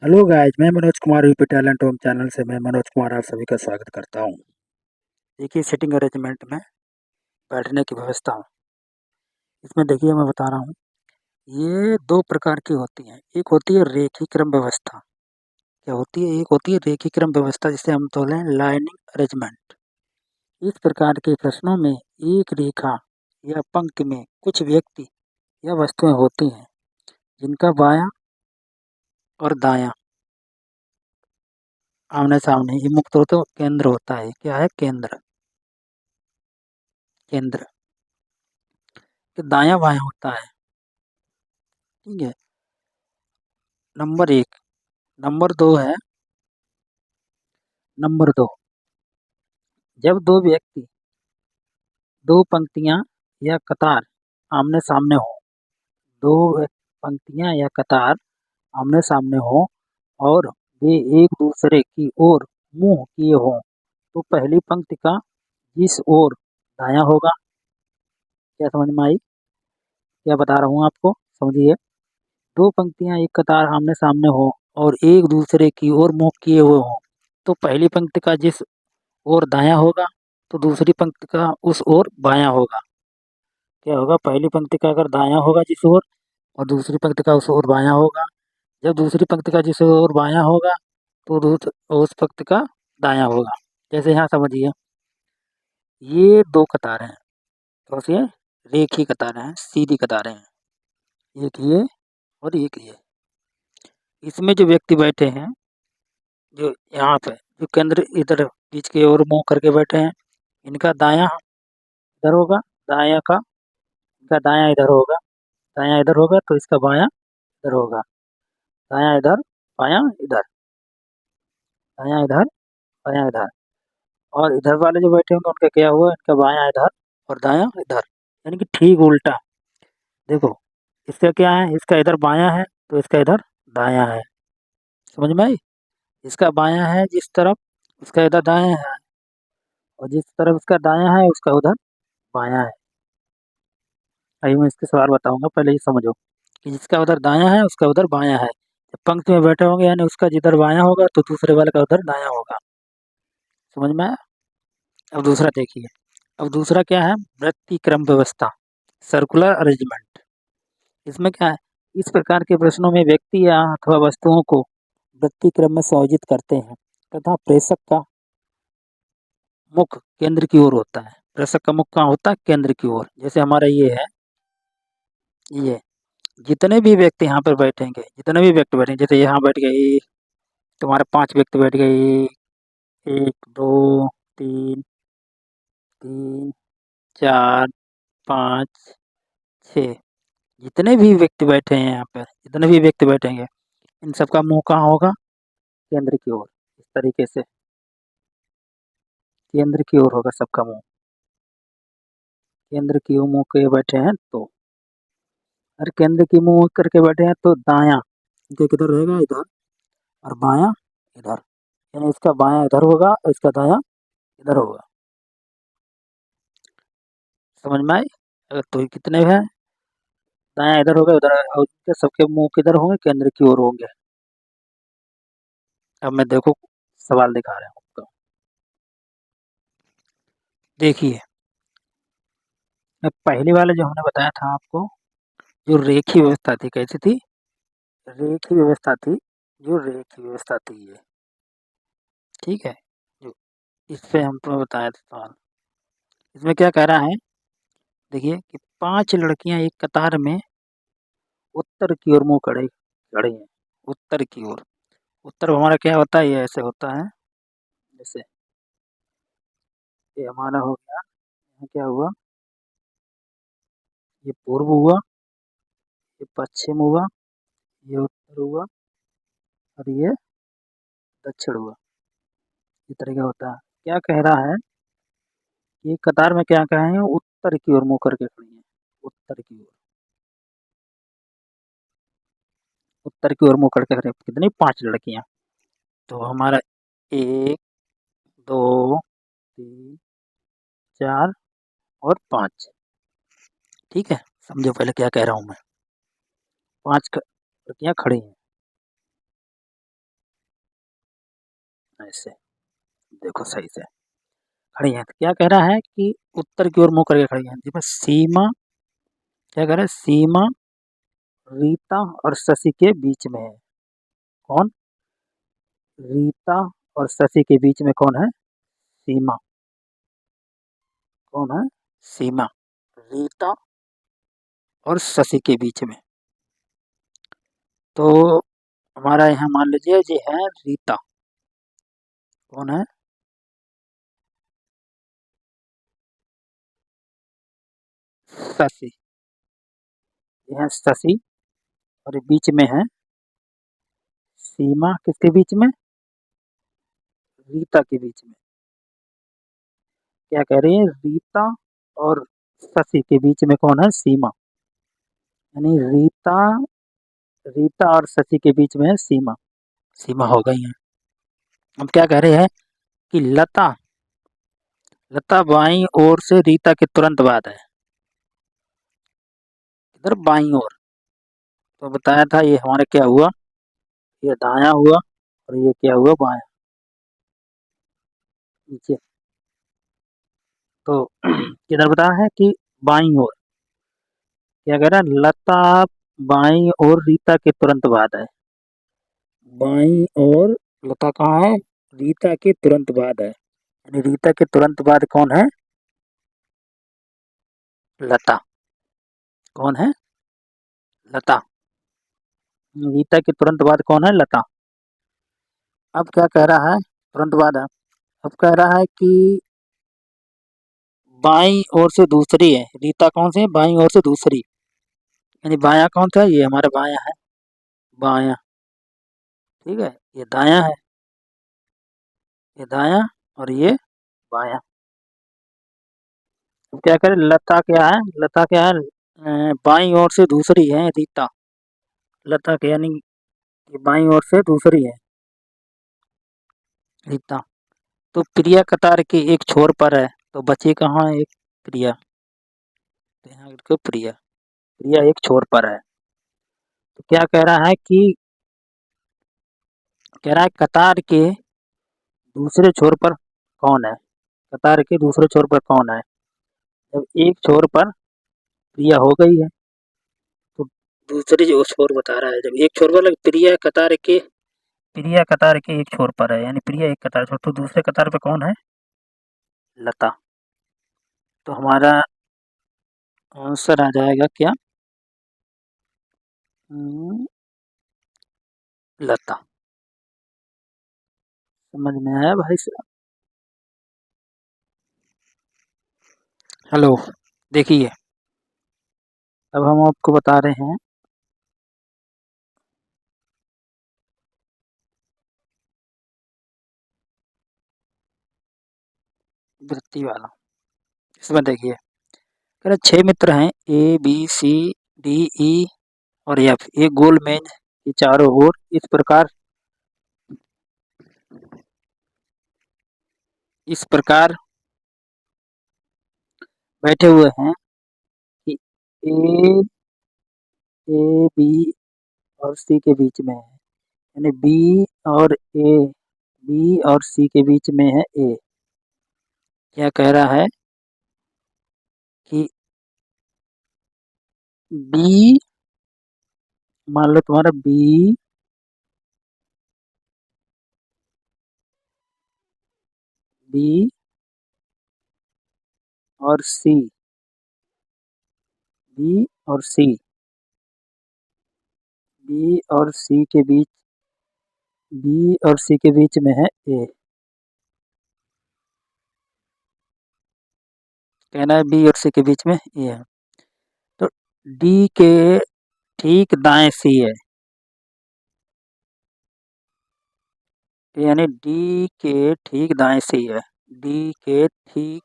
Hello guys, मैं Manoj Kumar UP talent home channel से मैं मनोज कुमार आप सभी का स्वागत करता हूँ। देखिए सिटिंग अरेंजमेंट में बैठने की व्यवस्था इसमें देखिए मैं बता रहा हूँ। ये दो प्रकार की होती हैं। एक होती है रेखी क्रम व्यवस्था। क्या होती है? एक होती है रेखी क्रम व्यवस्था जिसे हम बोले लाइनिंग अरेंजमेंट। इस प्रकार के प्रश्नों में एक रेखा या पंक्ति में कुछ व्यक्ति या वस्तुएं होती हैं जिनका बायां और दायां आमने सामने ये मुक्त हो तो केंद्र होता है। क्या है? केंद्र। केंद्र दायां बायां होता है। ठीक है। नंबर एक। नंबर दो है। नंबर दो, जब दो व्यक्ति दो पंक्तियां या कतार आमने सामने हो, दो पंक्तियां या कतार आमने सामने हो और वे एक दूसरे की ओर मुंह किए हों, तो पहली पंक्ति का जिस ओर दायां होगा। क्या समझ में आई? क्या बता रहा हूँ आपको, समझिए। दो पंक्तियां एक कतार आमने सामने हो और एक दूसरे की ओर मुंह किए हुए हों, तो पहली पंक्ति का जिस ओर दायां होगा तो दूसरी पंक्ति का उस ओर बायां होगा। क्या होगा? पहली पंक्ति का अगर दायां होगा जिस ओर और दूसरी पंक्ति का उस ओर बायां होगा। जब दूसरी पंक्ति का जिस ओर बायां होगा तो उस पंक्ति का दायां होगा। जैसे यहाँ समझिए, ये दो कतारें हैं। कौन सी है? रेखी कतारें हैं, सीधी कतारें हैं। एक ये और एक ये। इसमें जो व्यक्ति बैठे हैं, जो यहाँ पे जो केंद्र इधर बीच की ओर मुंह करके बैठे हैं, इनका दायां इधर होगा, दायां का इनका दायां इधर होगा। दायां इधर होगा तो इसका बायां इधर होगा। दायां इधर, बायां इधर, दायां इधर, बायां इधर। और इधर वाले जो बैठे होंगे उनका क्या हुआ? इनका बायां इधर और दायां इधर, यानी कि ठीक उल्टा। देखो, इसका क्या है? इसका इधर बायां है तो इसका इधर दायां है। समझ में आई? इसका बायां है जिस तरफ, उसका इधर दायां है, और जिस तरफ इसका दायां है उसका उधर बायां है। अभी मैं इसके सवाल बताऊंगा, पहले ये समझो कि जिसका उधर दायां है उसका उधर बायां है। जब पंक्ति में बैठे होंगे यानी उसका जिधर बायां होगा तो दूसरे वाले का उधर दायां होगा। समझ में आया? अब दूसरा देखिए। अब दूसरा क्या है? वृत्तीय क्रम व्यवस्था, सर्कुलर अरेंजमेंट। इसमें क्या है? इस प्रकार के प्रश्नों में व्यक्ति या अथवा वस्तुओं को वृत्तीय क्रम में संयोजित करते हैं तथा प्रेषक का मुख केंद्र की ओर होता है। प्रेषक का मुख कहाँ होता है? केंद्र की ओर। जैसे हमारा ये है, ये जितने भी व्यक्ति यहाँ पर बैठेंगे, जितने भी व्यक्ति बैठेंगे, जैसे यहाँ बैठ गए तुम्हारे 5 व्यक्ति बैठ गए, 1 2 3 3 4 5 6, जितने भी व्यक्ति बैठे हैं यहाँ पर, जितने भी व्यक्ति बैठेंगे, इन सबका मुंह कहाँ होगा? केंद्र की ओर। इस तरीके से केंद्र की ओर होगा सबका मुंह। केंद्र की ओर मुंह के बैठे हैं तो, अरे केंद्र की मुंह करके बैठे हैं तो दायां इनके किधर रहेगा? इधर। और बायां इधर, यानी इसका बायां इधर होगा और इसका दायां इधर होगा। समझ में आई? अगर तो कितने हैं? दायां इधर होगा, उधर, और सबके मुंह किधर होंगे? केंद्र की ओर होंगे। अब मैं देखो सवाल दिखा रहा हूँ आपको। देखिए, मैं पहली वाले जो हमने बताया था आपको, जो रेखी व्यवस्था थी, कैसी थी? रेखी व्यवस्था थी। जो रेखी व्यवस्था थी ये, ठीक है, जो इस पे हमको बताया था सवाल। इसमें क्या कह रहा है? देखिए कि 5 लड़कियां एक कतार में उत्तर की ओर मुंह खड़े खड़ी हैं। उत्तर की ओर। उत्तर हमारा क्या होता है? ये ऐसे होता है। जैसे ये हमारा हो गया, यहाँ क्या हुआ? ये पूर्व हुआ, ये पश्चिम हुआ, ये उत्तर हुआ और ये दक्षिण हुआ। इस तरह का होता है। क्या कह रहा है? ये कतार में क्या कहे हैं? उत्तर की ओर मुंह करके खड़ी है। उत्तर की ओर। उत्तर की ओर मुंह करके खड़ी हैं। कितनी? 5 लड़कियां। तो हमारा 1 2 3 4 और 5। ठीक है, समझो पहले क्या कह रहा हूँ मैं। 5 लड़कियां खड़ी हैं। से, देखो सही से खड़ी हैं। तो क्या कह रहा है कि उत्तर की ओर मुंह करके खड़ी हैं। देखो सीमा, क्या कह रहा है, सीमा रीता और शशि के बीच में है। कौन? रीता और शशि के बीच में कौन है? सीमा। कौन है? सीमा। रीता और शशि के बीच में। तो हमारा यहाँ मान लीजिए ये है रीता। कौन है? शशि। ये है शशि और बीच में है सीमा। किसके बीच में? रीता के बीच में। क्या कह रही है? रीता और शशि के बीच में कौन है? सीमा। यानी रीता, रीता और शशि के बीच में है सीमा। सीमा हो गई है। अब क्या कह रहे हैं कि लता, लता बाईं ओर से रीता के तुरंत बाद है। इधर बाईं ओर। तो बताया था ये हमारा क्या हुआ, ये दाया हुआ और ये क्या हुआ? बायां। नीचे। तो किधर बताया है कि बाईं ओर। क्या कह रहा है? लता बाईं ओर रीता के तुरंत बाद है। बाईं ओर लता कहाँ है? रीता के तुरंत बाद है। यानी रीता के तुरंत बाद कौन है? लता। कौन है? लता। रीता के तुरंत बाद कौन है? लता। अब क्या कह रहा है? तुरंत बाद है। अब कह रहा है कि बाईं ओर से दूसरी है। रीता कौन सी है? बाईं ओर से दूसरी। यानी बायां कौन सा है? ये हमारा बायां है। बायां। ठीक है, ये दायां है। ये दायां और ये बायां। अब क्या करें? लता क्या है? लता क्या है? बाईं ओर से दूसरी है रीता। लता के यानी कि बाईं ओर से दूसरी है रीता। तो प्रिया कतार के एक छोर पर है। तो बची कहाँ एक? प्रिया। तो यहाँ लिखो प्रिया। प्रिया एक छोर पर है। तो क्या कह रहा है कि, कह रहा है कतार के दूसरे छोर पर कौन है? कतार के दूसरे छोर पर कौन है? जब एक छोर पर प्रिया हो गई है तो दूसरी जो छोर बता रहा है। जब एक छोर पर प्रिया कतार के, प्रिया कतार के एक छोर पर है, यानी प्रिया एक कतार छोर, तो दूसरे कतार पे कौन है? लता। तो हमारा आंसर आ जाएगा क्या? लता। समझ में आया भाई साहब? हेलो, देखिए अब हम आपको बता रहे हैं वृत्ति वाला। इसमें देखिए, कह रहे 6 मित्र हैं, A B C D E और एफ। एक गोल मेज के चारों ओर इस प्रकार बैठे हुए हैं कि ए, ए बी और सी के बीच में है। यानी बी और सी के बीच में है ए। क्या कह रहा है कि बी, मान लो तुम्हारा बी, बी और सी, बी और सी, बी और सी के बीच, बी और सी के बीच में है ए। कहना है बी और सी के बीच में ए है। तो डी के ठीक दाएं सी है। यानी डी के ठीक दाएं सी है। डी के ठीक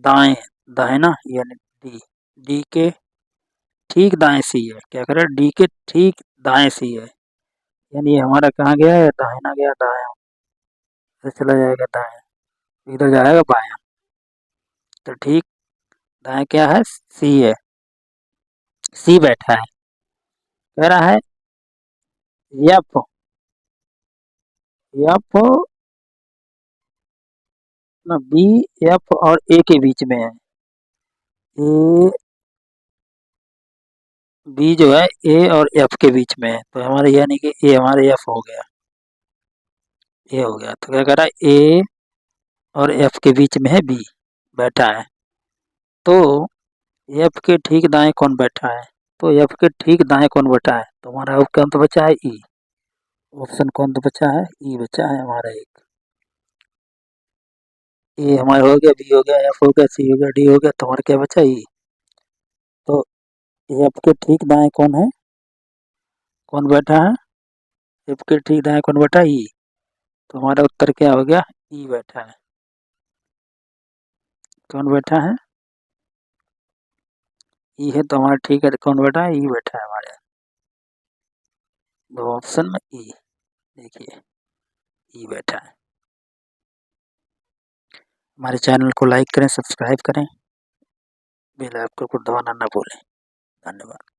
दाएं, दाहिना यानी डी, डी के ठीक दाएं सी है। क्या कह रहा है? डी के ठीक दाएं सी है। यानी ये हमारा कहाँ गया है? दाहिना गया, दायां। इधर चला जाएगा दायां, इधर जाएगा बायां। तो ठीक दाएं क्या है? सी है। सी बैठा है। कह रहा है एफ, एफ ना बी एफ और ए के बीच में है। ए बी जो है ए और एफ के बीच में है, तो हमारे यानी कि ए हमारे एफ हो गया, ए हो गया। तो क्या कह रहा है, ए और एफ के बीच में है बी बैठा है। तो एफ के ठीक दाएं कौन बैठा है, तो एफ के ठीक दाएं कौन बैठा है, तो हमारा कौन तो बचा है ई, ऑप्शन कौन तो बचा है, ई बचा है हमारा एक। ए हमारा हो गया, बी हो गया, एफ हो गया, सी हो गया, डी हो गया, तो हमारा क्या बचा ई। तो एफ के ठीक दाएं कौन है, कौन बैठा है, एफ के ठीक दाएं कौन बैठा है, ई। तो हमारा उत्तर क्या हो गया, ई बैठा है। कौन बैठा है, ई है, तो हमारा ठीक है, कौन बैठा है, ई बैठा है हमारे दो ऑप्शन में ई। देखिए ई बैठा है। हमारे चैनल को लाइक करें, सब्सक्राइब करें, बेल आइकन को दबाना ना भूलें। धन्यवाद।